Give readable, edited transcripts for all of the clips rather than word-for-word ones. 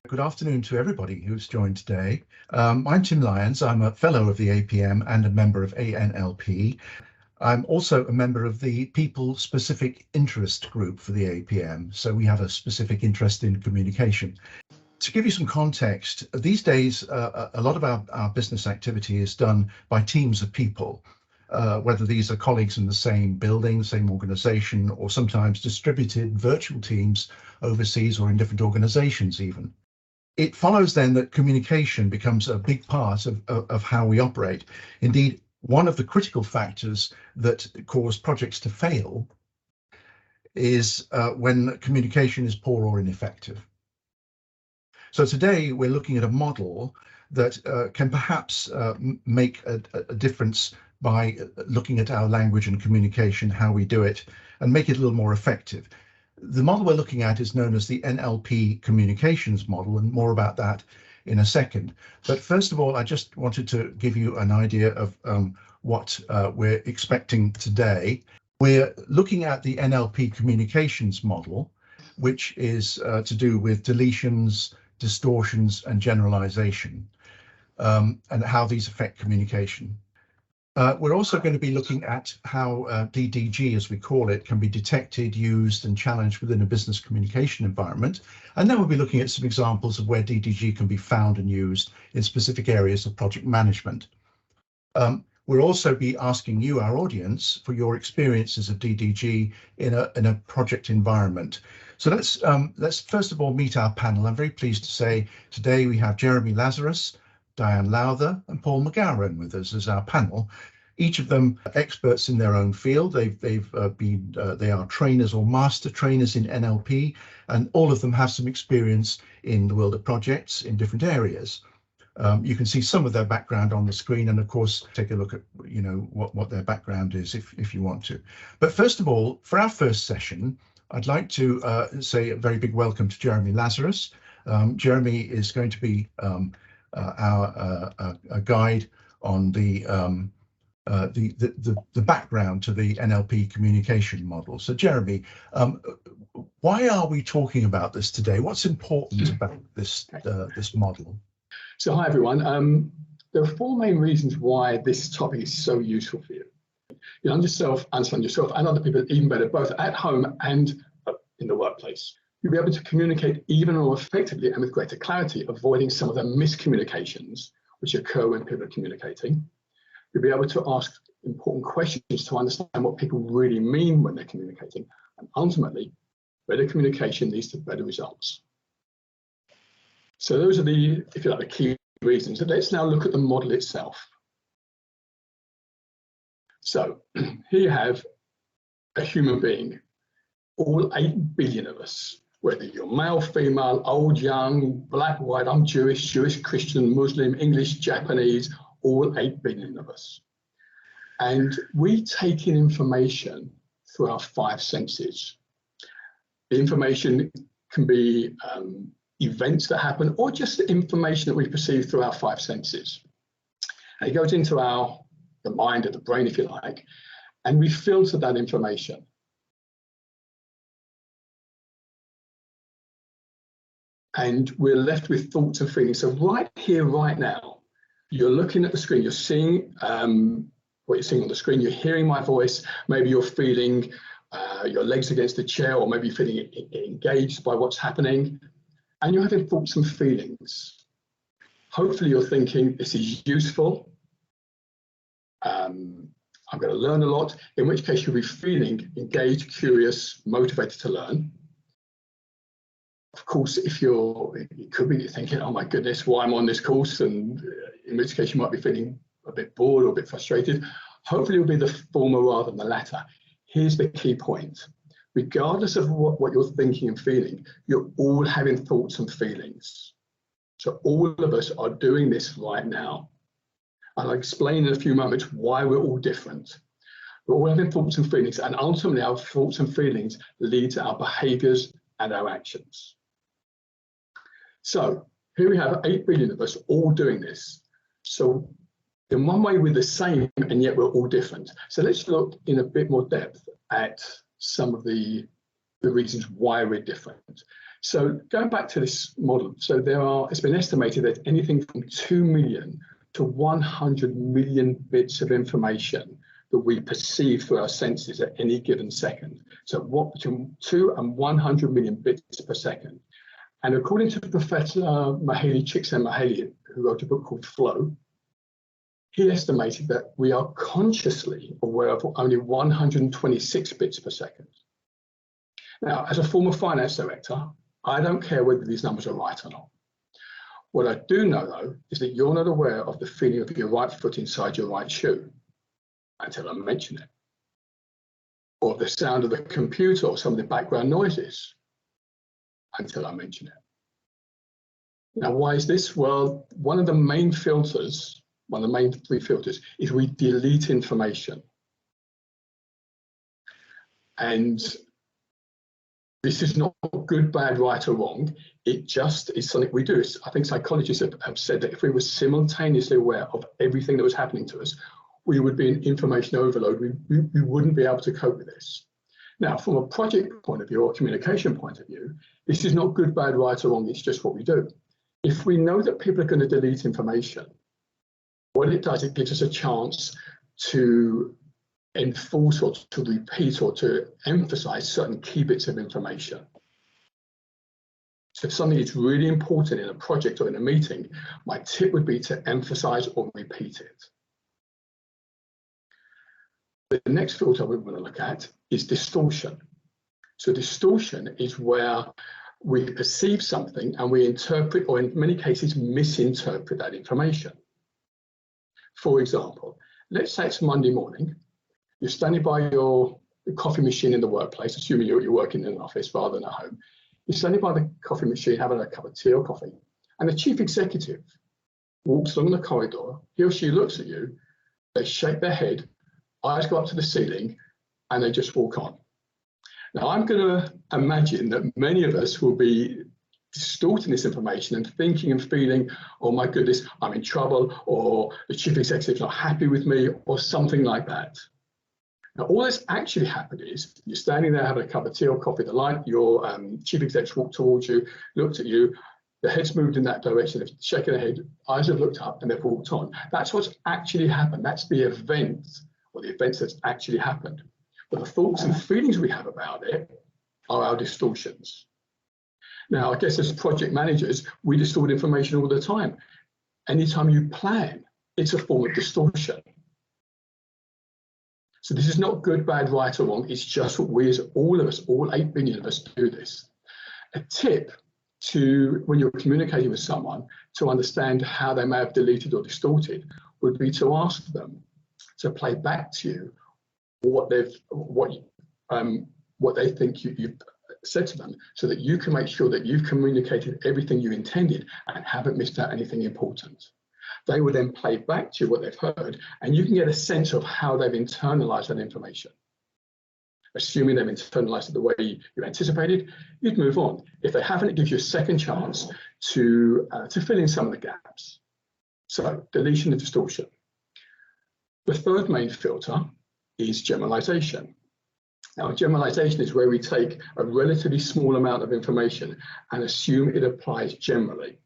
Good afternoon to everybody who's joined today. I'm Tim Lyons. I'm a fellow of the APM and a member of ANLP. I'm also a member of the People Specific Interest Group for the APM, so we have a specific interest in communication. To give you some context, these days a lot of our business activity is done by teams of people, whether these are colleagues in the same building, same organization, or sometimes distributed virtual teams overseas or in different organizations even. It follows then that communication becomes a big part of how we operate. Indeed, one of the critical factors that cause projects to fail is when communication is poor or ineffective. So today we're looking at a model that can perhaps make a difference by looking at our language and communication, how we do it, and make it a little more effective. The model we're looking at is known as the NLP Communications Model, and more about that in a second. But first of all, I just wanted to give you an idea of what we're expecting today. We're looking at the NLP Communications Model, which is to do with deletions, distortions, and generalization, and how these affect communication. We're also going to be looking at how DDG, as we call it, can be detected, used, and challenged within a business communication environment. And then we'll be looking at some examples of where DDG can be found and used in specific areas of project management. We'll also be asking you, our audience, for your experiences of DDG in a project environment. So let's first of all meet our panel. I'm very pleased to say today we have Jeremy Lazarus, Dianne Lowther, and Paul McGowran with us as our panel. Each of them experts in their own field. They are trainers or master trainers in NLP, and all of them have some experience in the world of projects in different areas. You can see some of their background on the screen, and of course take a look at what their background is if you want to. But first of all, for our first session, I'd like to say a very big welcome to Jeremy Lazarus. Jeremy is going to be a guide on the background to the NLP communication model. So Jeremy, why are we talking about this today? What's important about this model? So hi everyone. There are four main reasons why this topic is so useful for you. You understand yourself and other people even better, both at home and in the workplace. You'll be able to communicate even more effectively and with greater clarity, avoiding some of the miscommunications which occur when people are communicating. You'll be able to ask important questions to understand what people really mean when they're communicating. And ultimately, better communication leads to better results. So those are the, if you like, the key reasons. And let's now look at the model itself. So here you have a human being, all 8 billion of us. Whether you're male, female, old, young, black, white, I'm Jewish, Christian, Muslim, English, Japanese, all 8 billion of us. And we take in information through our 5 senses. The information can be events that happen or just the information that we perceive through our 5 senses. And it goes into the mind or the brain, if you like, and we filter that information. And we're left with thoughts and feelings. So right here, right now, you're looking at the screen, you're seeing what you're seeing on the screen, you're hearing my voice, maybe you're feeling your legs against the chair, or maybe you're feeling engaged by what's happening, and you're having thoughts and feelings. Hopefully you're thinking, this is useful, I'm going to learn a lot, in which case you'll be feeling engaged, curious, motivated to learn. Of course, if you're thinking, oh my goodness, why I'm on this course, and in which case you might be feeling a bit bored or a bit frustrated. Hopefully it'll be the former rather than the latter. Here's the key point. Regardless of what you're thinking and feeling, you're all having thoughts and feelings. So all of us are doing this right now. And I'll explain in a few moments why we're all different. We're all having thoughts and feelings, and ultimately our thoughts and feelings lead to our behaviors and our actions. So here we have 8 billion of us all doing this. So in one way we're the same, and yet we're all different. So let's look in a bit more depth at some of the reasons why we're different. So going back to this model, so it's been estimated that anything from 2 million to 100 million bits of information that we perceive through our senses at any given second. So what between 2 and 100 million bits per second. And according to Professor Csikszentmihalyi, who wrote a book called Flow, he estimated that we are consciously aware of only 126 bits per second. Now, as a former finance director, I don't care whether these numbers are right or not. What I do know, though, is that you're not aware of the feeling of your right foot inside your right shoe until I mention it, or the sound of the computer or some of the background noises until I mention it. Now, why is this? Well, one of the main filters, one of the main 3 filters, is we delete information. And this is not good, bad, right or wrong. It just is something we do. I think psychologists have said that if we were simultaneously aware of everything that was happening to us, we would be in information overload. We wouldn't be able to cope with this. Now, from a project point of view or communication point of view, this is not good, bad, right or wrong. It's just what we do. If we know that people are going to delete information, what it does, it gives us a chance to enforce or to repeat or to emphasize certain key bits of information. So if something is really important in a project or in a meeting, my tip would be to emphasize or repeat it. The next filter we want to look at is distortion. So distortion is where we perceive something and we interpret, or in many cases, misinterpret that information. For example, let's say it's Monday morning. You're standing by your coffee machine in the workplace, assuming you're working in an office rather than at home. You're standing by the coffee machine having a cup of tea or coffee, and the chief executive walks along the corridor. He or she looks at you, they shake their head, eyes go up to the ceiling, and they just walk on. Now, I'm going to imagine that many of us will be distorting this information and thinking and feeling, oh my goodness, I'm in trouble, or the chief executive's not happy with me, or something like that. Now, all that's actually happened is you're standing there having a cup of tea or coffee, the light, your chief executive walked towards you, looked at you, the head's moved in that direction, they've shaken their head, eyes have looked up, and they've walked on. That's what's actually happened. That's the event, or the events that's actually happened. But the thoughts and feelings we have about it are our distortions. Now, I guess as project managers, we distort information all the time. Anytime you plan, it's a form of distortion. So this is not good, bad, right or wrong. It's just what we, as all of us, all 8 billion of us, do this. A tip to, when you're communicating with someone, to understand how they may have deleted or distorted, would be to ask them to play back to you what they think you've said to them, so that you can make sure that you've communicated everything you intended and haven't missed out anything important. They will then play back to you what they've heard, and you can get a sense of how they've internalized that information. Assuming they've internalized it the way you anticipated, you'd move on. If they haven't, it gives you a second chance to fill in some of the gaps. So deletion and distortion. The third main filter is generalization. Now, generalization is where we take a relatively small amount of information and assume it applies generally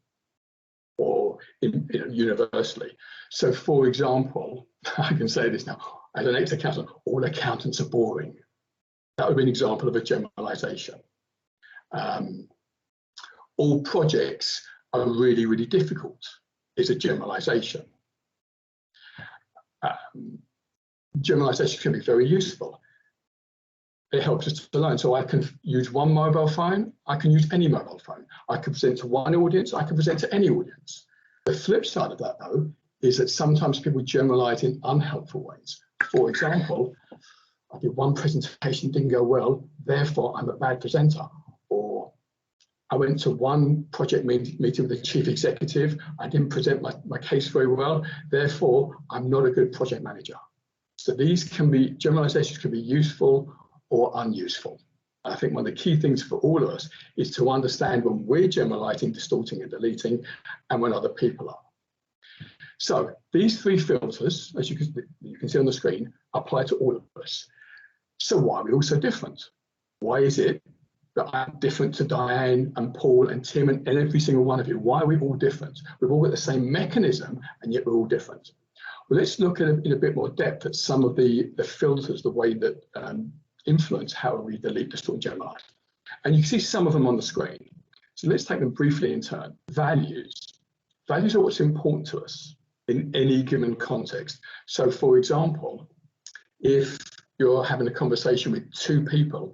or universally. So, for example, I can say this now, as an ex-accountant, all accountants are boring. That would be an example of a generalization. All projects are really, really difficult is a generalization. Generalization can be very useful. It helps us to learn. So I can use one mobile phone, I can use any mobile phone. I can present to one audience, I can present to any audience. The flip side of that, though, is that sometimes people generalize in unhelpful ways. For example, I did one presentation, didn't go well, therefore I'm a bad presenter. Or I went to one project meeting with the chief executive, I didn't present my case very well, therefore I'm not a good project manager. So these can be, generalizations can be useful or unuseful. I think one of the key things for all of us is to understand when we're generalizing, distorting and deleting, and when other people are. So these 3 filters, as you can see on the screen, apply to all of us. So why are we all so different? Why is it that I'm different to Dianne and Paul and Tim and every single one of you. Why are we all different? We've all got the same mechanism, and yet we're all different. Well, let's look at in a bit more depth at some of the filters, the way that influence how we delete, distort, and generalize. And you can see some of them on the screen. So let's take them briefly in turn. Values. Values are what's important to us in any given context. So for example, if you're having a conversation with two people,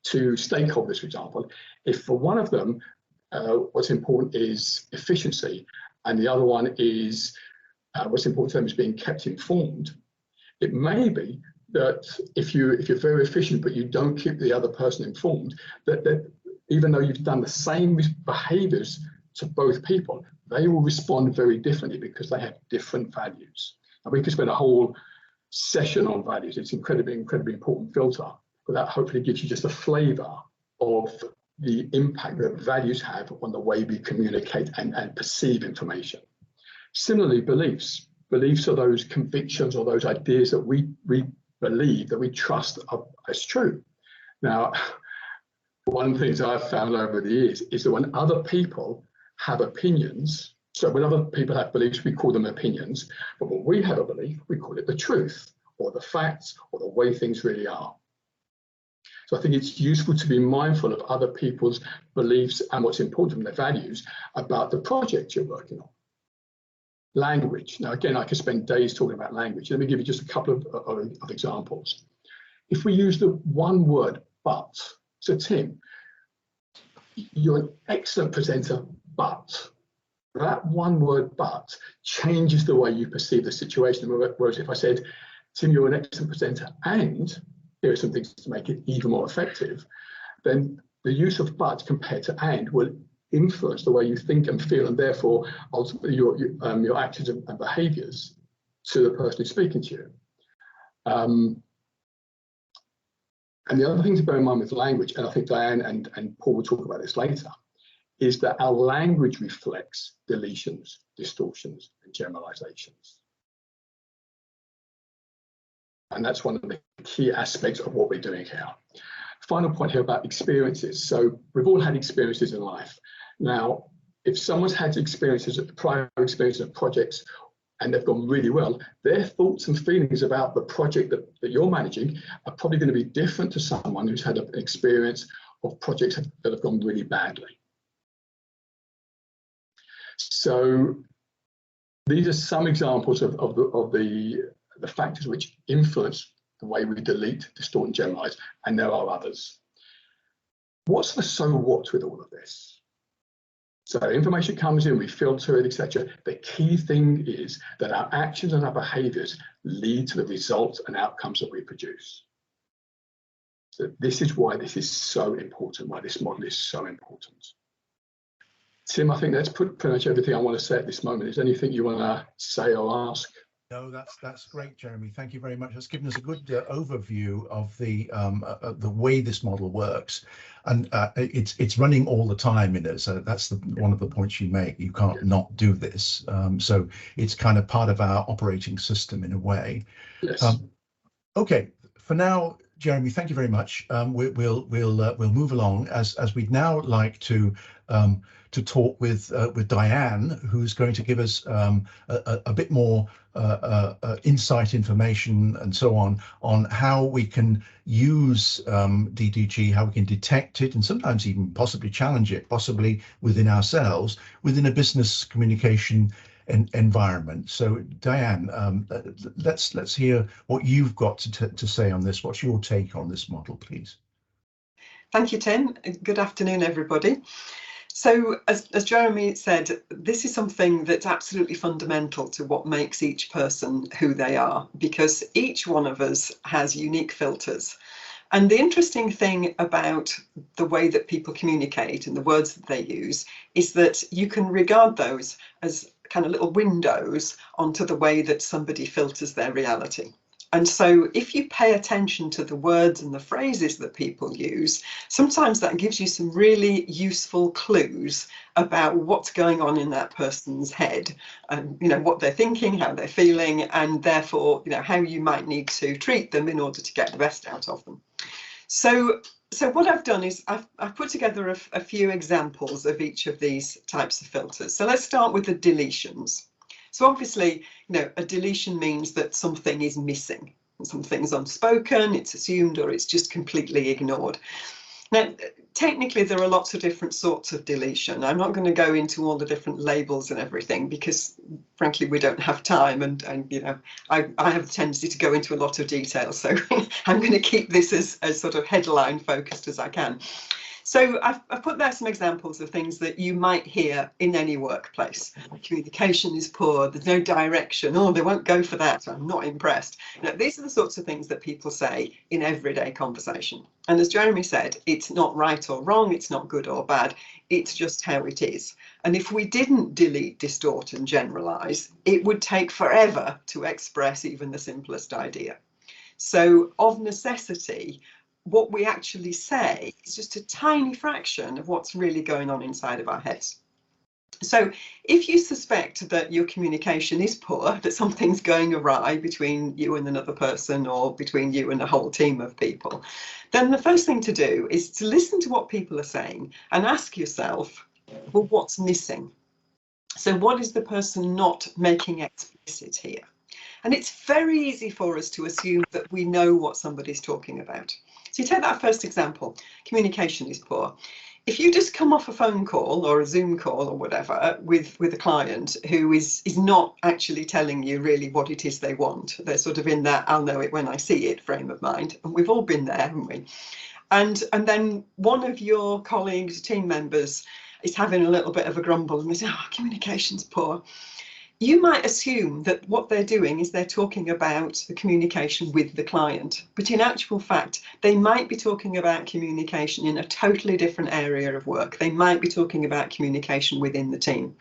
two stakeholders, for example, if for one of them, what's important is efficiency, and the other one is what's important to them is being kept informed, it may be that if you're very efficient but you don't keep the other person informed, that even though you've done the same behaviors to both people, they will respond very differently because they have different values. And we could spend a whole session on values. It's incredibly important filter, but that hopefully gives you just a flavor of the impact that values have on the way we communicate and perceive information. Similarly, beliefs. Beliefs are those convictions or those ideas that we believe, that we trust as true. Now, one of the things I've found over the years is that when other people have opinions, so when other people have beliefs, we call them opinions, but when we have a belief, we call it the truth or the facts or the way things really are. So I think it's useful to be mindful of other people's beliefs and what's important to them, their values, about the project you're working on. Language. Now, again, I could spend days talking about language. Let me give you just a couple of examples. If we use the one word, but, so Tim, you're an excellent presenter, but that one word, but, changes the way you perceive the situation. Whereas if I said, Tim, you're an excellent presenter, and here are some things to make it even more effective, then the use of but compared to and will influence the way you think and feel, and therefore ultimately your actions and behaviors to the person who's speaking to you. And the other thing to bear in mind with language, and I think Dianne and Paul will talk about this later, is that our language reflects deletions, distortions, and generalisations. And that's one of the key aspects of what we're doing here. Final point here about experiences. So we've all had experiences in life. Now, if someone's had experiences, prior experiences of projects, and they've gone really well, their thoughts and feelings about the project that you're managing are probably going to be different to someone who's had an experience of projects that have gone really badly. So these are some examples of the factors which influence the way we delete, distort, and generalize, and there are others. What's the so what with all of this? So information comes in, we filter it, etc. The key thing is that our actions and our behaviors lead to the results and outcomes that we produce. So this is why this is so important, why this model is so important. Tim, I think that's pretty much everything I want to say at this moment. Is there anything you want to say or ask? No, that's great, Jeremy. Thank you very much. That's given us a good overview of the way this model works, and it's running all the time in it. So that's one of the points you make. You can't not do this. So it's kind of part of our operating system in a way. Yes. Okay. For now, Jeremy, thank you very much. We'll move along as we'd now like to talk with Dianne, who's going to give us a bit more insight, information, and so on how we can use DDG, how we can detect it, and sometimes even possibly challenge it, possibly within ourselves, within a business communication environment. So Dianne, let's hear what you've got to say on this. What's your take on this model, please? Thank you, Tim. Good afternoon, everybody. So as Jeremy said, this is something that's absolutely fundamental to what makes each person who they are, because each one of us has unique filters. And the interesting thing about the way that people communicate and the words that they use is that you can regard those as kind of little windows onto the way that somebody filters their reality. And so if you pay attention to the words and the phrases that people use, sometimes that gives you some really useful clues about what's going on in that person's head and, you know, what they're thinking, how they're feeling, and therefore, you know, how you might need to treat them in order to get the best out of them. So So what I've done is I've put together a few examples of each of these types of filters. So let's start with the deletions. So obviously, a deletion means that something is missing, something's unspoken, it's assumed, or it's just completely ignored. Now, technically, there are lots of different sorts of deletion. I'm not going to go into all the different labels and everything because, frankly, we don't have time, and I have a tendency to go into a lot of detail. So I'm going to keep this as sort of headline focused as I can. So I've put there some examples of things that you might hear in any workplace. Communication is poor, there's no direction, oh, they won't go for that, I'm not impressed. These are the sorts of things that people say in everyday conversation. And as Jeremy said, it's not right or wrong, it's not good or bad, it's just how it is. And if we didn't delete, distort and generalise, it would take forever to express even the simplest idea. So of necessity, what we actually say is just a tiny fraction of what's really going on inside of our heads. So if you suspect that your communication is poor, that something's going awry between you and another person or between you and a whole team of people, then the first thing to do is to listen to what people are saying and ask yourself, well, what's missing? So what is the person not making explicit here? And it's very easy for us to assume that we know what somebody's talking about. So you take that first example, communication is poor. If you just come off a phone call or a Zoom call or whatever with a client who is not actually telling you really what it is they want, they're sort of in that I'll know it when I see it frame of mind, and we've all been there, haven't we? And then one of your colleagues, team members, is having a little bit of a grumble and they say, oh, communication's poor. You might assume that what they're doing is they're talking about the communication with the client, but in actual fact, they might be talking about communication in a totally different area of work. They might be talking about communication within the team.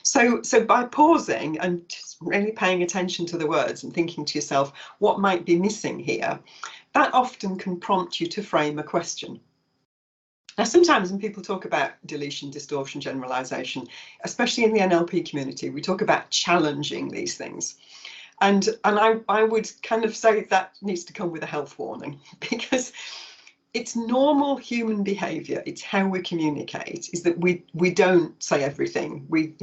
So by pausing and just really paying attention to the words and thinking to yourself, what might be missing here, that often can prompt you to frame a question. Now, sometimes when people talk about deletion, distortion, generalisation, especially in the NLP community, we talk about challenging these things. And I would kind of say that needs to come with a health warning, because it's normal human behaviour. It's how we communicate, is that we don't say everything. We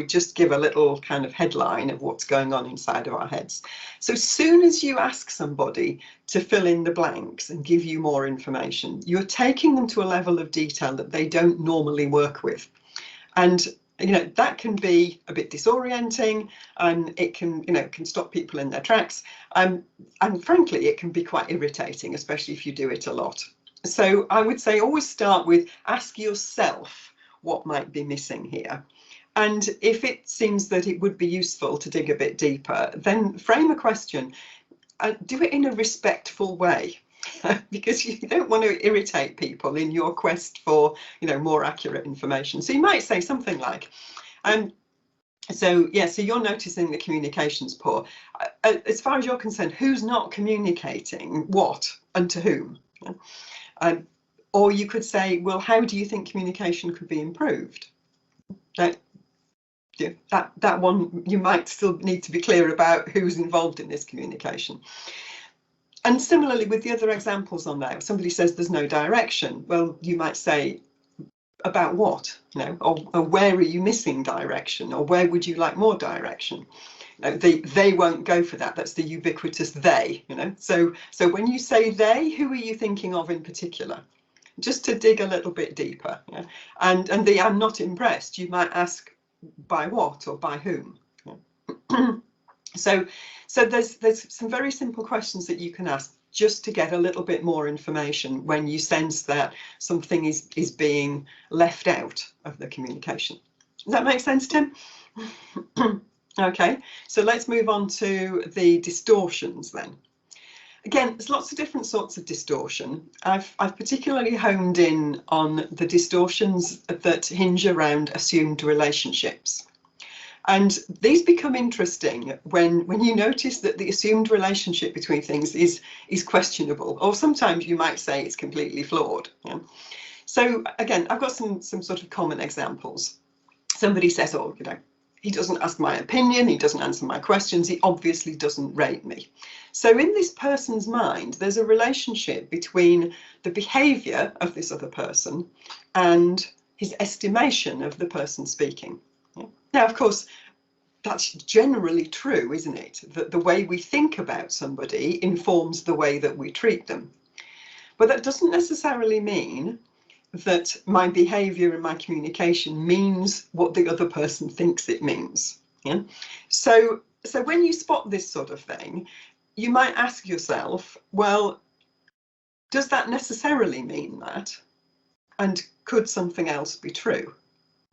just give a little kind of headline of what's going on inside of our heads. So as soon as you ask somebody to fill in the blanks and give you more information, you're taking them to a level of detail that they don't normally work with. And that can be a bit disorienting, and it can stop people in their tracks. And frankly, it can be quite irritating, especially if you do it a lot. So I would say always start with ask yourself what might be missing here. And if it seems that it would be useful to dig a bit deeper, then frame a question. Do it in a respectful way, because you don't want to irritate people in your quest for more accurate information. So you might say something like, so you're noticing the communication's poor. As far as you're concerned, who's not communicating what and to whom? Or you could say, well, how do you think communication could be improved? That one, you might still need to be clear about who's involved in this communication. And similarly with the other examples on there, if somebody says there's no direction, well, you might say, about what? Or where are you missing direction? Or where would you like more direction? They won't go for that. That's the ubiquitous they, So when you say they, who are you thinking of in particular? Just to dig a little bit deeper. And the I'm not impressed, you might ask by what or by whom? So there's some very simple questions that you can ask just to get a little bit more information when you sense that something is being left out of the communication. Does that make sense, Tim? Okay, so let's move on to the distortions then. Again, there's lots of different sorts of distortion. I've particularly honed in on the distortions that hinge around assumed relationships. And these become interesting when you notice that the assumed relationship between things is questionable, or sometimes you might say it's completely flawed. So again, I've got some sort of common examples. Somebody says, oh, He doesn't ask my opinion, he doesn't answer my questions, he obviously doesn't rate me. So in this person's mind, there's a relationship between the behaviour of this other person and his estimation of the person speaking. Yeah. Now, of course, that's generally true, isn't it? That the way we think about somebody informs the way that we treat them. But that doesn't necessarily mean that my behavior and my communication means what the other person thinks it means. Yeah? So when you spot this sort of thing, you might ask yourself, well, does that necessarily mean that? And could something else be true?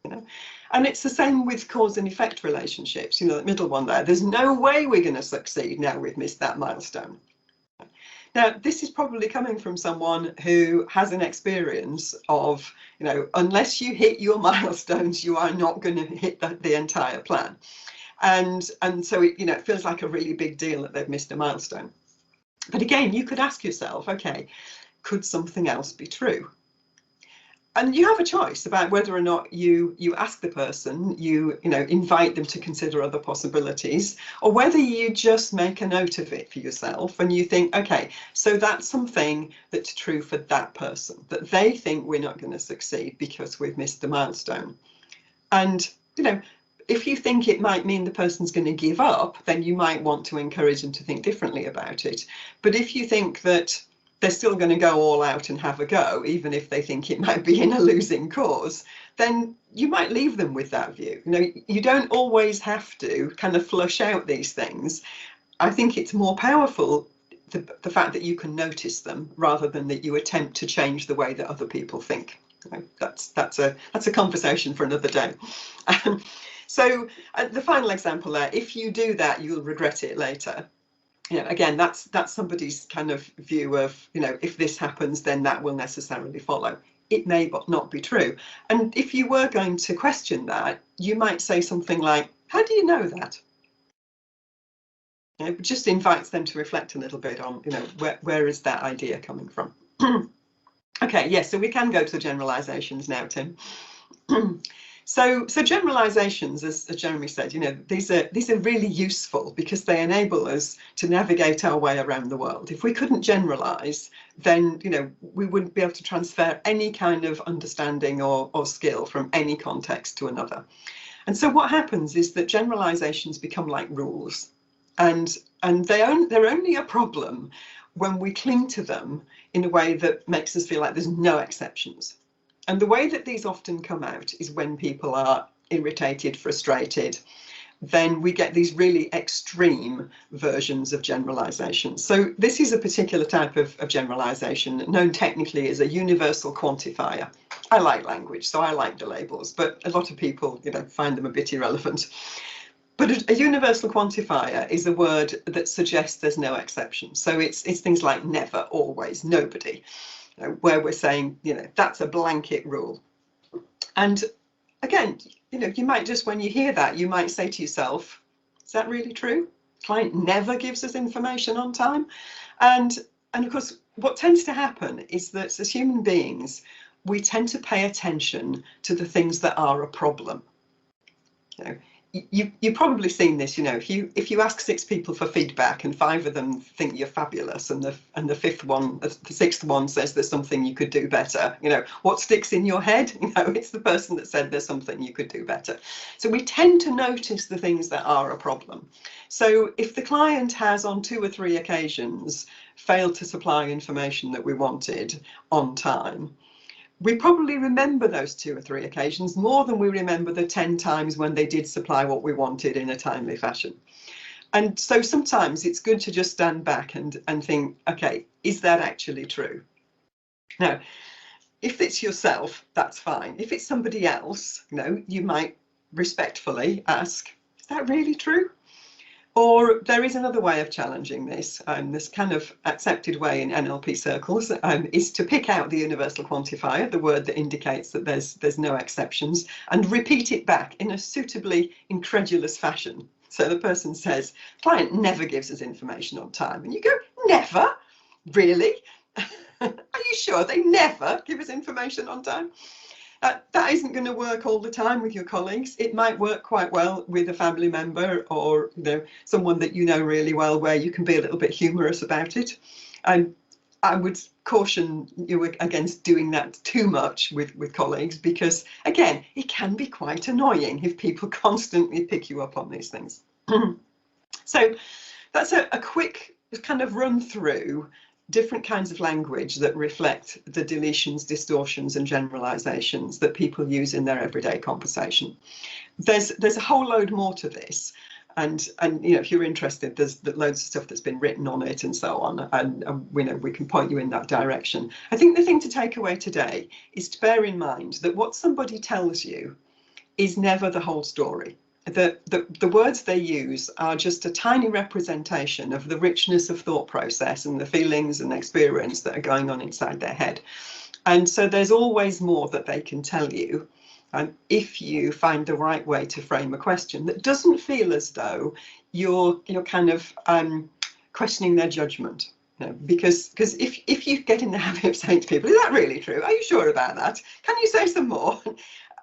You know? And it's the same with cause and effect relationships, you know, the middle one there. There's no way we're going to succeed now we've missed that milestone. Now, this is probably coming from someone who has an experience of, you know, unless you hit your milestones, you are not going to hit the entire plan. And so, it, you know, it feels like a really big deal that they've missed a milestone. But again, you could ask yourself, OK, could something else be true? And you have a choice about whether or not you ask the person, you know, invite them to consider other possibilities, or whether you just make a note of it for yourself and you think, OK, so that's something that's true for that person, that they think we're not going to succeed because we've missed the milestone. And, you know, if you think it might mean the person's going to give up, then you might want to encourage them to think differently about it. But if you think that they're still going to go all out and have a go, even if they think it might be in a losing cause, then you might leave them with that view. You know, you don't always have to kind of flush out these things. I think it's more powerful, the fact that you can notice them rather than that you attempt to change the way that other people think. You know, that's a conversation for another day. So the final example there, if you do that, you'll regret it later. You know, again, that's somebody's kind of view of, you know, if this happens, then that will necessarily follow. It may not be true. And if you were going to question that, you might say something like, how do you know that? You know, it just invites them to reflect a little bit on, you know, where is that idea coming from? OK, yes, so we can go to generalisations now, Tim. So generalisations, as Jeremy said, you know, these are really useful because they enable us to navigate our way around the world. If we couldn't generalise, then, you know, we wouldn't be able to transfer any kind of understanding or skill from any context to another. And so what happens is that generalisations become like rules, and they're only a problem when we cling to them in a way that makes us feel like there's no exceptions. And the way that these often come out is when people are irritated, frustrated, then we get these really extreme versions of generalisation. So this is a particular type of generalisation known technically as a universal quantifier. I like language, so I like the labels, but a lot of people, you know, find them a bit irrelevant. But a universal quantifier is a word that suggests there's no exception. So it's things like never, always, nobody. Where we're saying, you know, that's a blanket rule. And again, you know, you might just, when you hear that, you might say to yourself, is that really true? Client never gives us information on time. And of course, what tends to happen is that as human beings, we tend to pay attention to the things that are a problem. You know, you've probably seen this, you know, if you ask 6 people for feedback and 5 of them think you're fabulous and the sixth one says there's something you could do better, you know, what sticks in your head? You know, it's the person that said there's something you could do better. So we tend to notice the things that are a problem. So if the client has on 2 or 3 occasions failed to supply information that we wanted on time, we probably remember those 2 or 3 occasions more than we remember the 10 times when they did supply what we wanted in a timely fashion. And so sometimes it's good to just stand back and think, OK, is that actually true? Now, if it's yourself, that's fine. If it's somebody else, you know, you might respectfully ask, is that really true? Or there is another way of challenging this. This kind of accepted way in NLP circles is to pick out the universal quantifier, the word that indicates that there's no exceptions, and repeat it back in a suitably incredulous fashion. So the person says, client never gives us information on time. And you go, never? Really? Are you sure they never give us information on time? That isn't going to work all the time with your colleagues. It might work quite well with a family member or someone that you know really well, where you can be a little bit humorous about it. I would caution you against doing that too much with colleagues, because again, it can be quite annoying if people constantly pick you up on these things. So that's a quick kind of run through different kinds of language that reflect the deletions, distortions and generalisations that people use in their everyday conversation. There's a whole load more to this. And if you're interested, there's loads of stuff that's been written on it and so on, and we can point you in that direction. I think the thing to take away today is to bear in mind that what somebody tells you is never the whole story. The words they use are just a tiny representation of the richness of thought process and the feelings and experience that are going on inside their head. And so there's always more that they can tell you. If you find the right way to frame a question that doesn't feel as though you're kind of questioning their judgment, because if you get in the habit of saying to people, "Is that really true? Are you sure about that? Can you say some more?"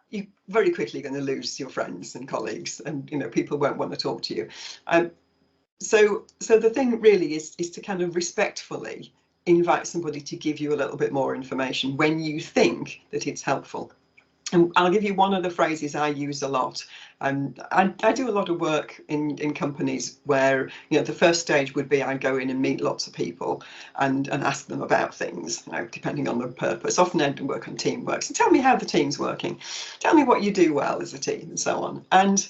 you're very quickly going to lose your friends and colleagues, and people won't want to talk to you. So the thing really is to kind of respectfully invite somebody to give you a little bit more information when you think that it's helpful. And I'll give you one of the phrases I use a lot. I do a lot of work in companies where the first stage would be I go in and meet lots of people and ask them about things, depending on the purpose. Often I work on teamwork. So tell me how the team's working. Tell me what you do well as a team, and so on. And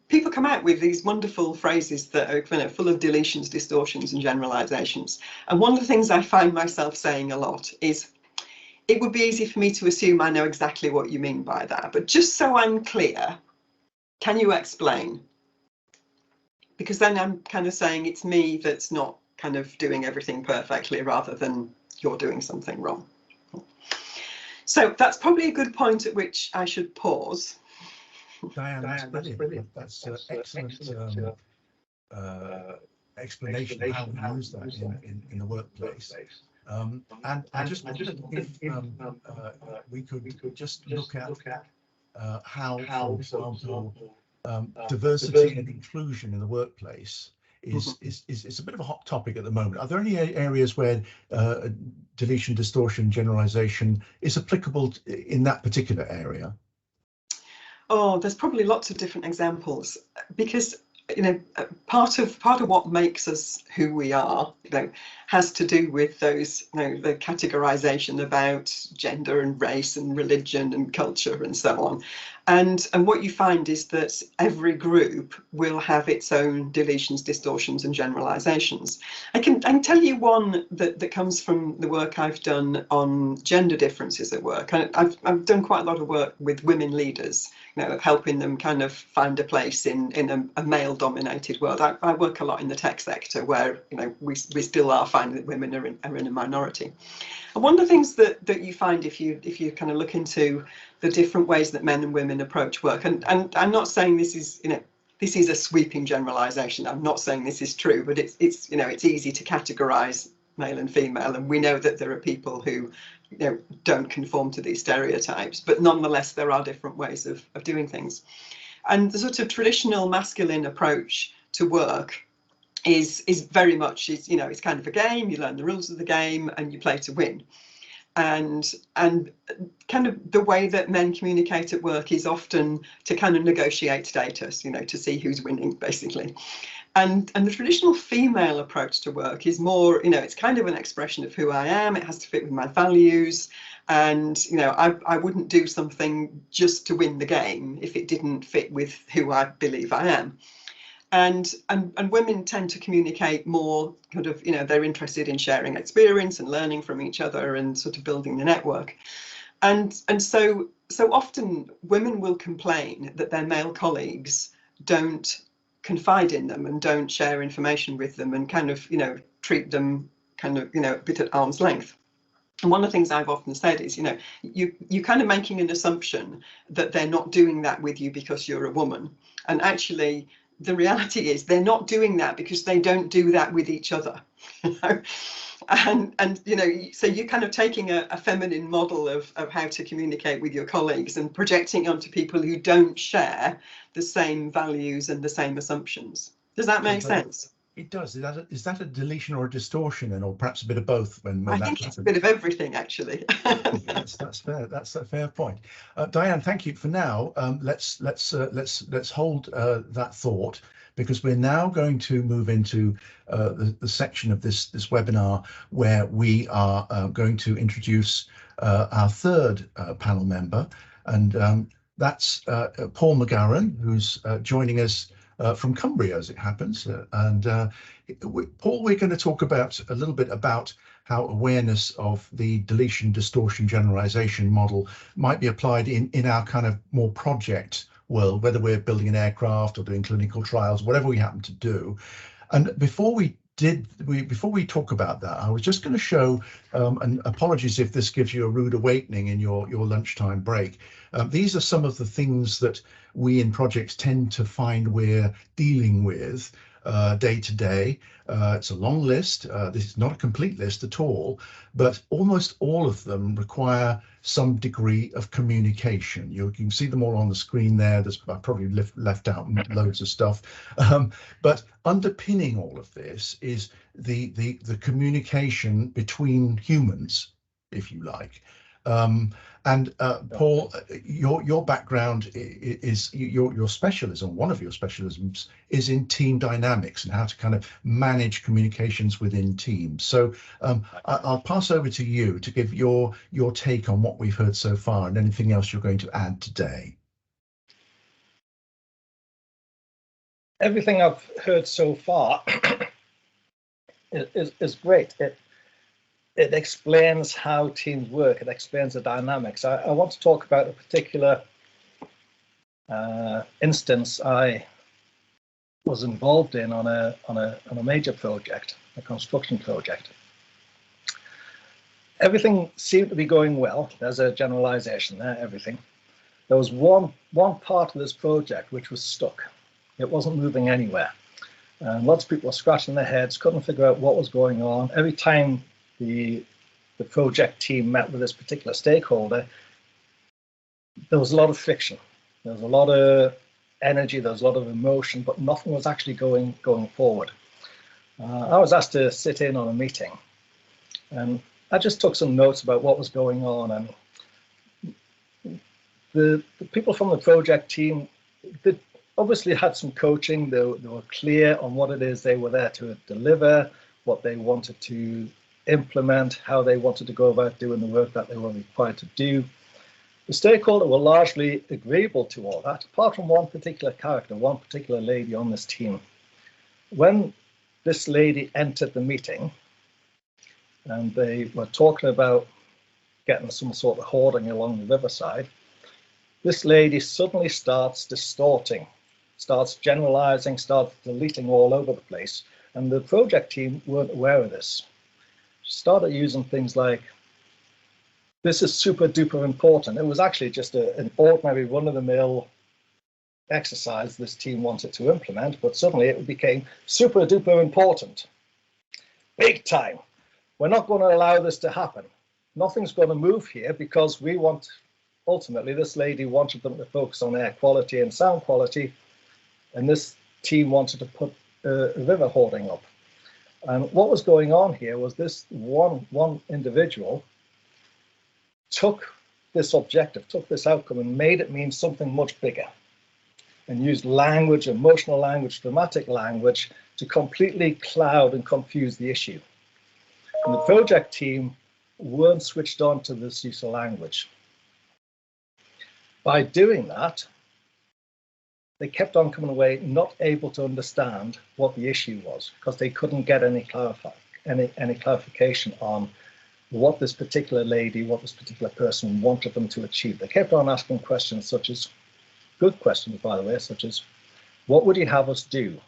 people come out with these wonderful phrases that are full of deletions, distortions and generalisations. And one of the things I find myself saying a lot is, it would be easy for me to assume I know exactly what you mean by that, but just so I'm clear, can you explain? Because then I'm kind of saying it's me that's not kind of doing everything perfectly, rather than you're doing something wrong. So that's probably a good point at which I should pause. Dianne, that's brilliant. That's excellent explanation of how we use that in the workplace. And I just wondered if we could just look at how, for example, diversity and inclusion in the workplace is a bit of a hot topic at the moment. Are there any areas where deletion, distortion, generalisation is applicable in that particular area? Oh, there's probably lots of different examples, because part of what makes us who we are, has to do with those, the categorization about gender and race and religion and culture and so on. And what you find is that every group will have its own deletions, distortions and generalisations. I can tell you one that comes from the work I've done on gender differences at work. I've done quite a lot of work with women leaders, helping them kind of find a place in a male-dominated world. I work a lot in the tech sector, where we still are finding that women are in a minority. And one of the things that you find if you kind of look into the different ways that men and women approach work, and I'm not saying this is this is a sweeping generalisation. I'm not saying this is true, but it's easy to categorise male and female, and we know that there are people who don't conform to these stereotypes, but nonetheless there are different ways of doing things. And the sort of traditional masculine approach to work is very much it's kind of a game. You learn the rules of the game and you play to win. And kind of the way that men communicate at work is often to kind of negotiate status, to see who's winning, basically. And the traditional female approach to work is more, it's kind of an expression of who I am. It has to fit with my values. And, I wouldn't do something just to win the game if it didn't fit with who I believe I am. And women tend to communicate more kind of, they're interested in sharing experience and learning from each other and sort of building the network. And so often women will complain that their male colleagues don't confide in them and don't share information with them and kind of, treat them kind of, a bit at arm's length. And one of the things I've often said is, you're kind of making an assumption that they're not doing that with you because you're a woman. And actually, the reality is they're not doing that because they don't do that with each other. And you know, so you're kind of taking a feminine model of how to communicate with your colleagues and projecting onto people who don't share the same values and the same assumptions. Does that make sense? It does. Is that a deletion or a distortion, and or perhaps a bit of both? When I that think it's happens? a bit of everything, actually. That's fair. That's a fair point. Dianne, thank you. For now, let's hold that thought, because we're now going to move into the section of this webinar where we are going to introduce our third panel member, and that's Paul McGowran, who's joining us from Cumbria, as it happens. Paul, we're going to talk about a little bit about how awareness of the deletion, distortion, generalization model might be applied in our kind of more project world, whether we're building an aircraft or doing clinical trials, whatever we happen to do. And before we talk about that, I was just going to show, and apologies if this gives you a rude awakening in your lunchtime break. These are some of the things that we in projects tend to find we're dealing with day to day. It's a long list. This is not a complete list at all, but almost all of them require some degree of communication. You can see them all on the screen there. I probably left out loads of stuff, but underpinning all of this is the communication between humans, if you like. Paul, your background is your specialism. One of your specialisms is in team dynamics and how to kind of manage communications within teams. So I'll pass over to you to give your take on what we've heard so far and anything else you're going to add today. Everything I've heard so far is great. It explains how teams work. It explains the dynamics. I want to talk about a particular instance I was involved in on a major project, a construction project. Everything seemed to be going well. There's a generalization there, everything. There was one part of this project which was stuck. It wasn't moving anywhere. And lots of people were scratching their heads, couldn't figure out what was going on. Every time the project team met with this particular stakeholder, there was a lot of friction. There was a lot of energy, there was a lot of emotion, but nothing was actually going forward. I was asked to sit in on a meeting, and I just took some notes about what was going on. And the people from the project team, they obviously had some coaching. They were clear on what it is they were there to deliver, what they wanted to implement, how they wanted to go about doing the work that they were required to do. The stakeholders were largely agreeable to all that, apart from one particular character, one particular lady on this team. When this lady entered the meeting, and they were talking about getting some sort of hoarding along the riverside, this lady suddenly starts distorting, starts generalizing, starts deleting all over the place, and the project team weren't aware of this. Started using things like, this is super duper important. It was actually just an ordinary run-of-the-mill exercise this team wanted to implement, but suddenly it became super duper important. Big time. We're not going to allow this to happen. Nothing's going to move here because we want, ultimately, this lady wanted them to focus on air quality and sound quality, and this team wanted to put a river hoarding up. And what was going on here was this one individual took this objective, took this outcome, and made it mean something much bigger, and used language, emotional language, dramatic language to completely cloud and confuse the issue. And the project team weren't switched on to this use of language. By doing that, they kept on coming away not able to understand what the issue was, because they couldn't get any clarification on what this particular lady, what this particular person wanted them to achieve. They kept on asking questions such as, good questions by the way, such as, what would you have us do?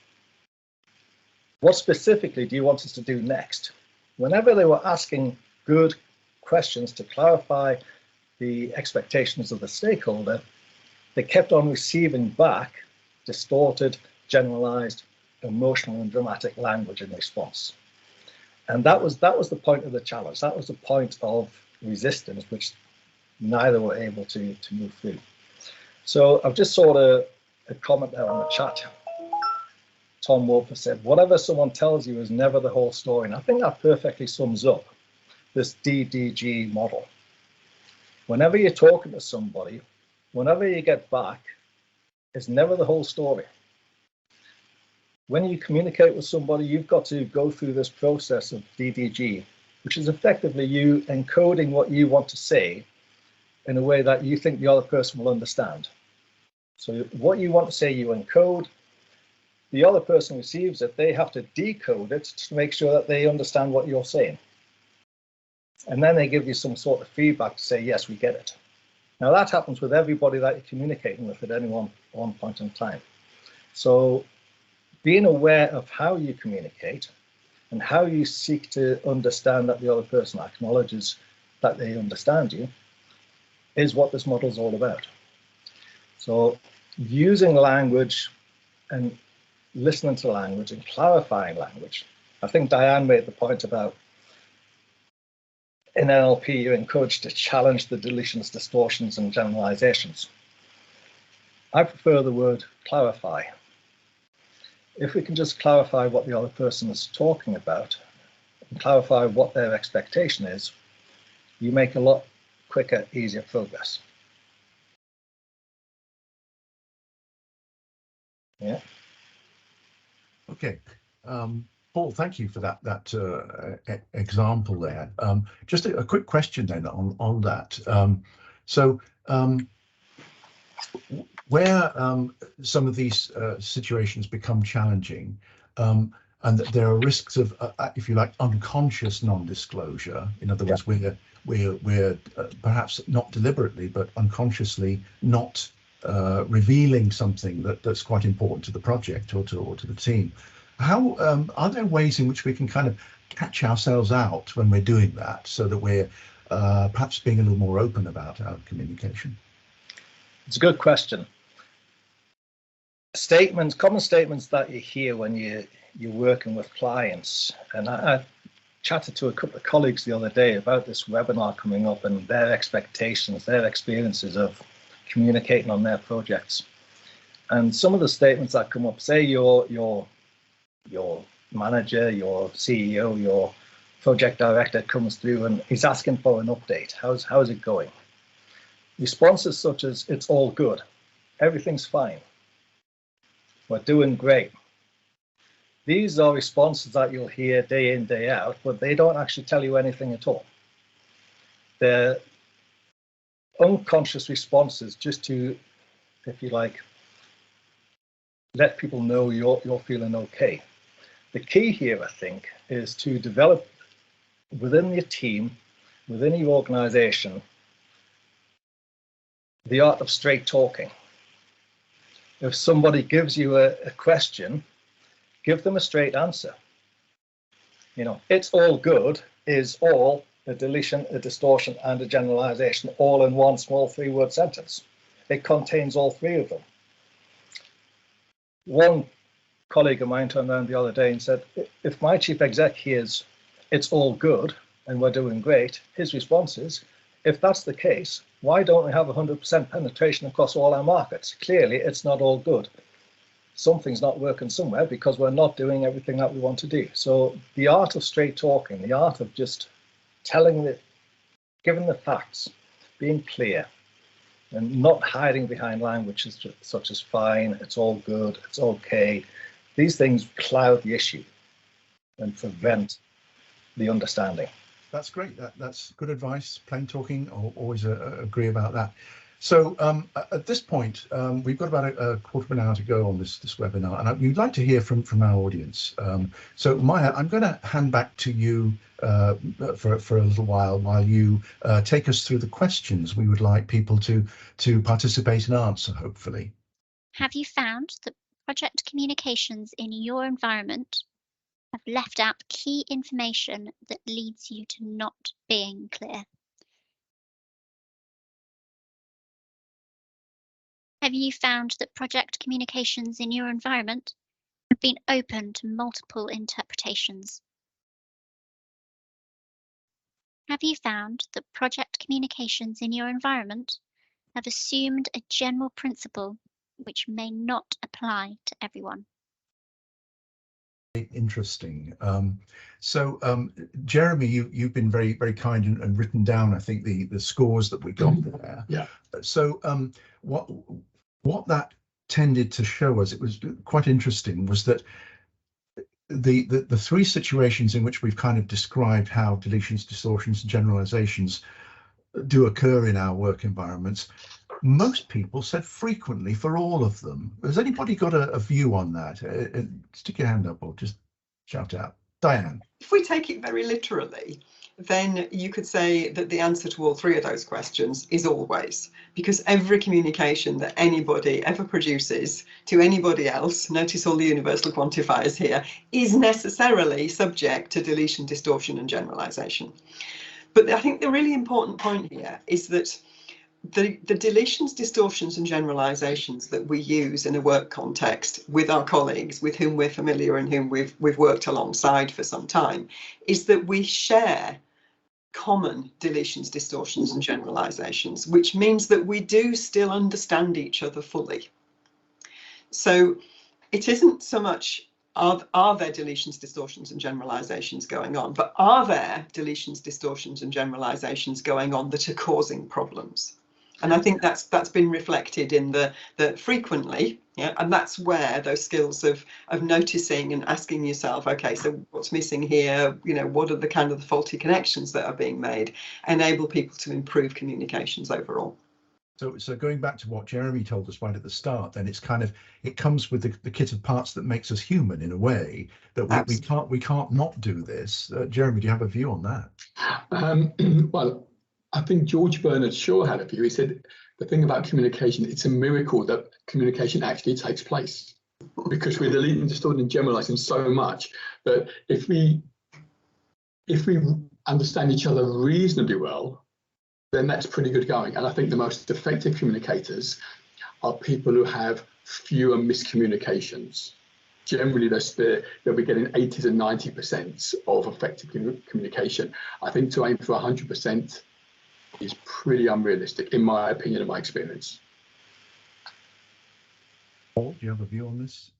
What specifically do you want us to do next? Whenever they were asking good questions to clarify the expectations of the stakeholder, they kept on receiving back distorted, generalized, emotional and dramatic language in response. And that was the point of the challenge. That was the point of resistance, which neither were able to move through. So I've just saw a comment there on the chat. Tom Wolfer said, whatever someone tells you is never the whole story. And I think that perfectly sums up this DDG model. Whenever you're talking to somebody, whenever you get back, it's never the whole story. When you communicate with somebody, you've got to go through this process of DDG, which is effectively you encoding what you want to say in a way that you think the other person will understand. So what you want to say, you encode. The other person receives it, they have to decode it to make sure that they understand what you're saying. And then they give you some sort of feedback to say, yes, we get it. Now that happens with everybody that you're communicating with at any one point in time. So being aware of how you communicate and how you seek to understand that the other person acknowledges that they understand you is what this model is all about. So using language and listening to language and clarifying language. I think Dianne made the point about in NLP, you're encouraged to challenge the deletions, distortions, and generalisations. I prefer the word clarify. If we can just clarify what the other person is talking about and clarify what their expectation is, you make a lot quicker, easier progress. Yeah. Okay. Paul, thank you for that example there. Just a quick question then on that. Where some of these situations become challenging, and that there are risks of, if you like, unconscious non-disclosure. In other words, we're perhaps not deliberately, but unconsciously not revealing something that's quite important to the project or to the team. How are there ways in which we can kind of catch ourselves out when we're doing that, so that we're perhaps being a little more open about our communication? It's a good question. Common statements that you hear when you're working with clients, and I chatted to a couple of colleagues the other day about this webinar coming up and their expectations, their experiences of communicating on their projects. And some of the statements that come up, say your manager, your CEO, your project director comes through and he's asking for an update. How's it going? Responses such as, it's all good, everything's fine, we're doing great. These are responses that you'll hear day in, day out, but they don't actually tell you anything at all. They're unconscious responses just to, if you like, let people know you're feeling okay. The key here, I think, is to develop within your team, within your organization, the art of straight talking. If somebody gives you a question, give them a straight answer. You know, it's all good is all a deletion, a distortion, and a generalization, all in one small 3-word sentence. It contains all 3 of them. One colleague of mine turned around the other day and said, if my chief exec hears it's all good and we're doing great, his response is, if that's the case, why don't we have 100% penetration across all our markets? Clearly, it's not all good. Something's not working somewhere because we're not doing everything that we want to do. So the art of straight talking, the art of just giving the facts, being clear, and not hiding behind language such as fine, it's all good, it's okay. These things cloud the issue and prevent the understanding. That's great. That's good advice. Plain talking. I'll always agree about that. So at this point, we've got about a quarter of an hour to go on this webinar, and we'd like to hear from our audience. So Maya, I'm going to hand back to you for a little while you take us through the questions we would like people to participate and answer, hopefully. Have you found that project communications in your environment have left out key information that leads you to not being clear? Have you found that project communications in your environment have been open to multiple interpretations? Have you found that project communications in your environment have assumed a general principle which may not apply to everyone? Interesting. Jeremy, you've been very kind and written down, I think, the scores that we got there. Yeah. So what that tended to show us, it was quite interesting, was that the three situations in which we've kind of described how deletions, distortions, and generalisations do occur in our work environments, most people said frequently for all of them. Has anybody got a view on that? Stick your hand up or just shout out. Dianne. If we take it very literally, then you could say that the answer to all three of those questions is always, because every communication that anybody ever produces to anybody else, notice all the universal quantifiers here, is necessarily subject to deletion, distortion, and generalisation. But I think the really important point here is that the deletions, distortions, and generalisations that we use in a work context with our colleagues with whom we're familiar and whom we've worked alongside for some time is that we share common deletions, distortions, and generalisations, which means that we do still understand each other fully. So it isn't so much are there deletions, distortions, and generalisations going on, but are there deletions, distortions, and generalisations going on that are causing problems? And I think that's been reflected in the frequently, yeah, and that's where those skills of noticing and asking yourself, okay, so what's missing here? You know, what are the kind of the faulty connections that are being made? Enable people to improve communications overall. So going back to what Jeremy told us right at the start, then it's kind of, it comes with the kit of parts that makes us human in a way that we can't not do this. Jeremy, do you have a view on that? Well, I think George Bernard Shaw had a view. He said the thing about communication, it's a miracle that communication actually takes place, because we're deleting, distorting, and generalising so much that if we understand each other reasonably well, then that's pretty good going. And I think the most effective communicators are people who have fewer miscommunications. Generally, they'll be getting 80 to 90% of effective communication. I think to aim for 100% is pretty unrealistic, in my opinion and my experience. Paul, do you have a view on this?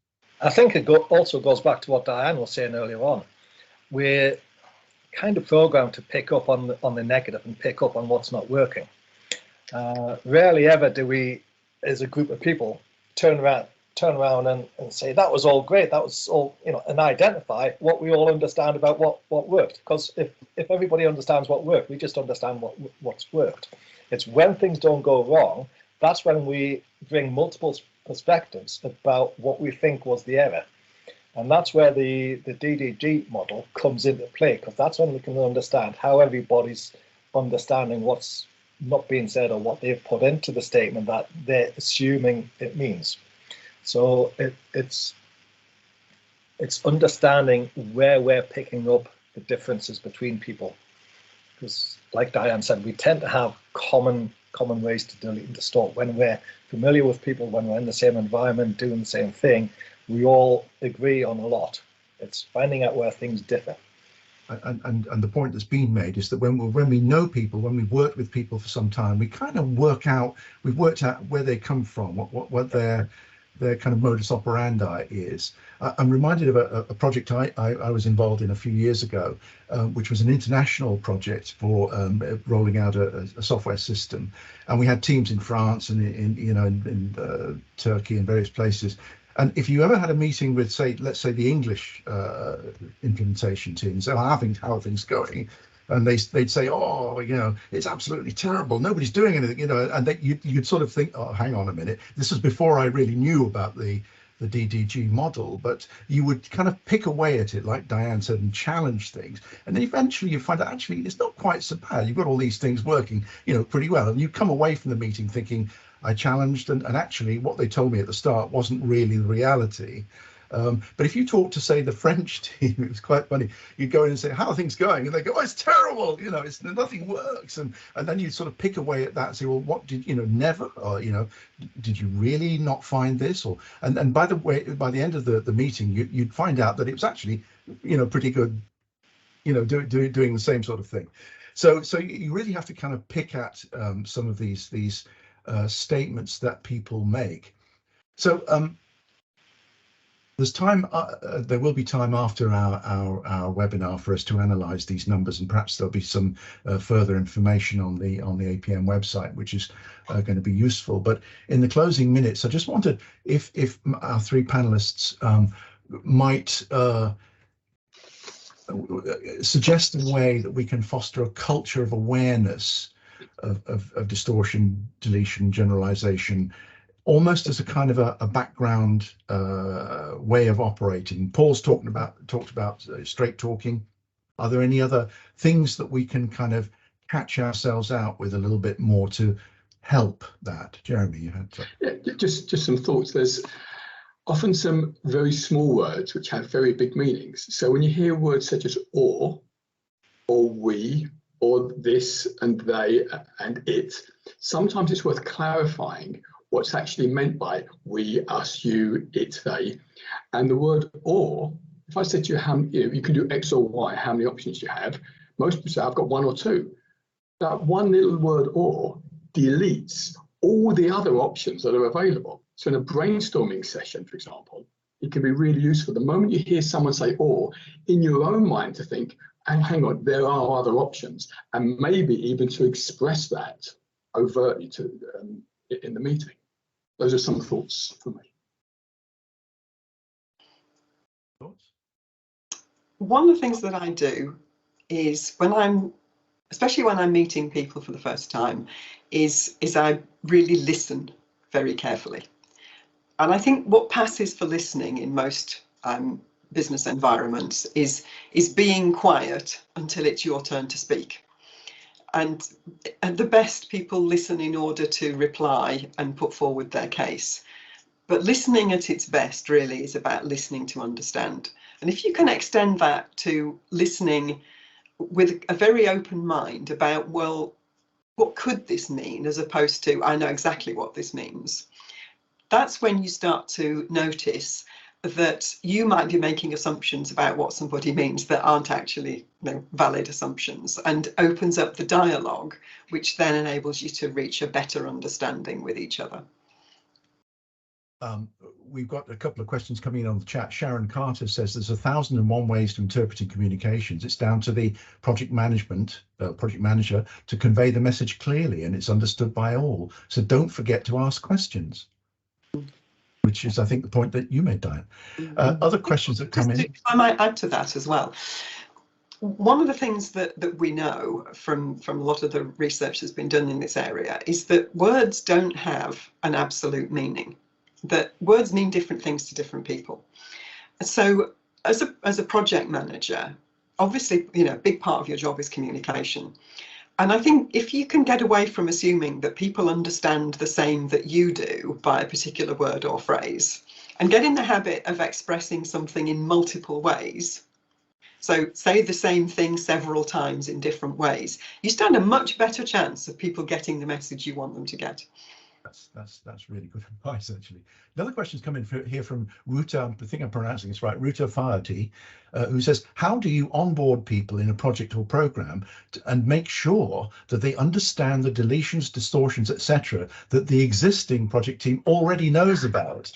I think it also goes back to what Dianne was saying earlier on. We're kind of programmed to pick up on the negative and pick up on what's not working. Rarely ever do we, as a group of people, turn around and say that was all great, that was all, you know, and identify what we all understand about what worked. Because if everybody understands what worked, we just understand what's worked. It's when things don't go wrong, that's when we bring multiple perspectives about what we think was the error. And that's where the DDG model comes into play, because that's when we can understand how everybody's understanding what's not being said or what they've put into the statement that they're assuming it means. So it's understanding where we're picking up the differences between people. Because like Dianne said, we tend to have common ways to delete and distort. When we're familiar with people, when we're in the same environment, doing the same thing, we all agree on a lot. It's finding out where things differ. And the point that's been made is that when we know people, when we've worked with people for some time, we kind of worked out where they come from, what their kind of modus operandi is. I'm reminded of a project I was involved in a few years ago, which was an international project for rolling out a software system, and we had teams in France and in Turkey and various places. And if you ever had a meeting with, let's say the English implementation team, so how are things going? And they'd say, oh, you know, it's absolutely terrible. Nobody's doing anything, you know, and you'd sort of think, oh, hang on a minute. This was before I really knew about the DDG model, but you would kind of pick away at it, like Dianne said, and challenge things. And then eventually you find out actually it's not quite so bad. You've got all these things working, you know, pretty well. And you come away from the meeting thinking, I challenged, and actually what they told me at the start wasn't really the reality. But if you talk to, say, the French team, it was quite funny. You'd go in and say, how are things going? And they go, oh, it's terrible. You know, nothing works. And then you sort of pick away at that and say, well, what did, you know, never, or, you know, did you really not find this? Or, and by the way, by the end of the meeting, you'd find out that it was actually, you know, pretty good, you know, doing the same sort of thing. So you really have to kind of pick at some of these statements that people make. So there's time. There will be time after our webinar for us to analyse these numbers, and perhaps there'll be some further information on the APM website, which is going to be useful. But in the closing minutes, I just wanted, if our three panelists might suggest a way that we can foster a culture of awareness of distortion, deletion, generalisation, almost as a kind of a background way of operating. Paul's talked about straight talking. Are there any other things that we can kind of catch ourselves out with a little bit more to help that? Jeremy, you had to. Yeah, just some thoughts. There's often some very small words which have very big meanings. So when you hear words such as or we, or this and they and it, sometimes it's worth clarifying what's actually meant by we, us, you, it, they. And the word or, if I said to you, how you can do X or Y, how many options you have, most people say I've got one or two. That one little word or deletes all the other options that are available. So in a brainstorming session, for example, it can be really useful. The moment you hear someone say or, in your own mind to think, and hang on, there are other options, and maybe even to express that overtly to in the meeting. Those are some thoughts for me. Thoughts? One of the things that I do is especially when I'm meeting people for the first time, is I really listen very carefully. And I think what passes for listening in most business environments is being quiet until it's your turn to speak. And at the best, people listen in order to reply and put forward their case. But listening at its best really is about listening to understand. And if you can extend that to listening with a very open mind about, well, what could this mean, as opposed to, I know exactly what this means, that's when you start to notice that you might be making assumptions about what somebody means that aren't actually valid assumptions, and opens up the dialogue, which then enables you to reach a better understanding with each other. We've got a couple of questions coming in on the chat. Sharon Carter says there's 1,001 ways to interpreting communications. It's down to the project manager to convey the message clearly and it's understood by all. So don't forget to ask questions, which is, I think, the point that you made, Dianne. Other questions that come in. I might add to that as well. One of the things that we know from a lot of the research that's been done in this area is that words don't have an absolute meaning, that words mean different things to different people. So as a project manager, obviously, a big part of your job is communication. And I think if you can get away from assuming that people understand the same that you do by a particular word or phrase, and get in the habit of expressing something in multiple ways, so say the same thing several times in different ways, you stand a much better chance of people getting the message you want them to get. That's really good advice, actually. Another question's come in here from Ruta, I think I'm pronouncing this right, Ruta Fahati, who says, how do you onboard people in a project or program and make sure that they understand the deletions, distortions, etc., that the existing project team already knows about?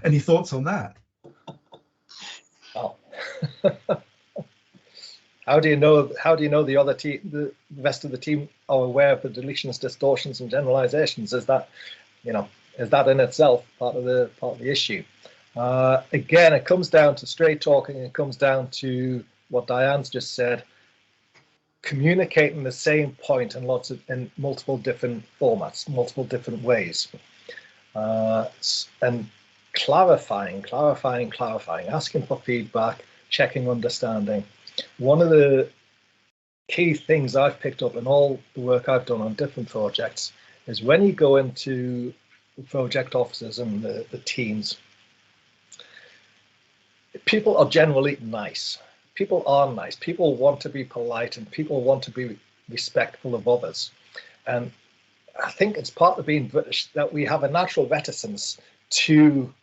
Any thoughts on that? Oh. How do you know the other team, the rest of the team are aware of the deletions, distortions, and generalisations? Is that, is that in itself part of the issue? Again, it comes down to straight talking. It comes down to what Dianne's just said: communicating the same point in multiple different formats, multiple different ways, and clarifying, asking for feedback, checking understanding. One of the key things I've picked up in all the work I've done on different projects is when you go into the project offices and the teams, people are generally nice. People are nice. People want to be polite and people want to be respectful of others. And I think it's part of being British that we have a natural reticence to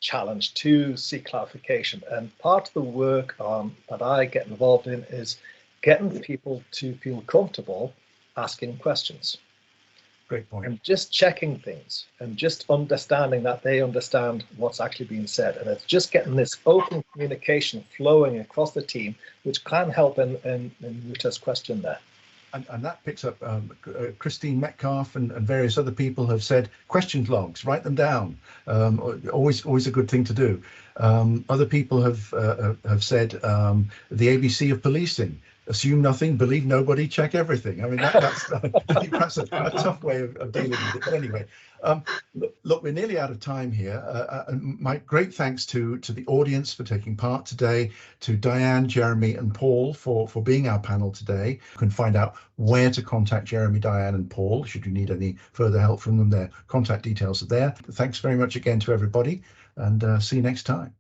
challenge, to seek clarification. And part of the work that I get involved in is getting people to feel comfortable asking questions. Great point. And just checking things and just understanding that they understand what's actually being said. And it's just getting this open communication flowing across the team, which can help in Rita's question there. And that picks up Christine Metcalf and various other people have said questions logs, write them down. Always a good thing to do. Other people have said the ABC of policing. Assume nothing, believe nobody, check everything. I mean, that's perhaps a tough way of dealing with it. But anyway, look, we're nearly out of time here. My great thanks to the audience for taking part today, to Dianne, Jeremy and Paul for being our panel today. You can find out where to contact Jeremy, Dianne and Paul should you need any further help from them. Their contact details are there. Thanks very much again to everybody, and see you next time.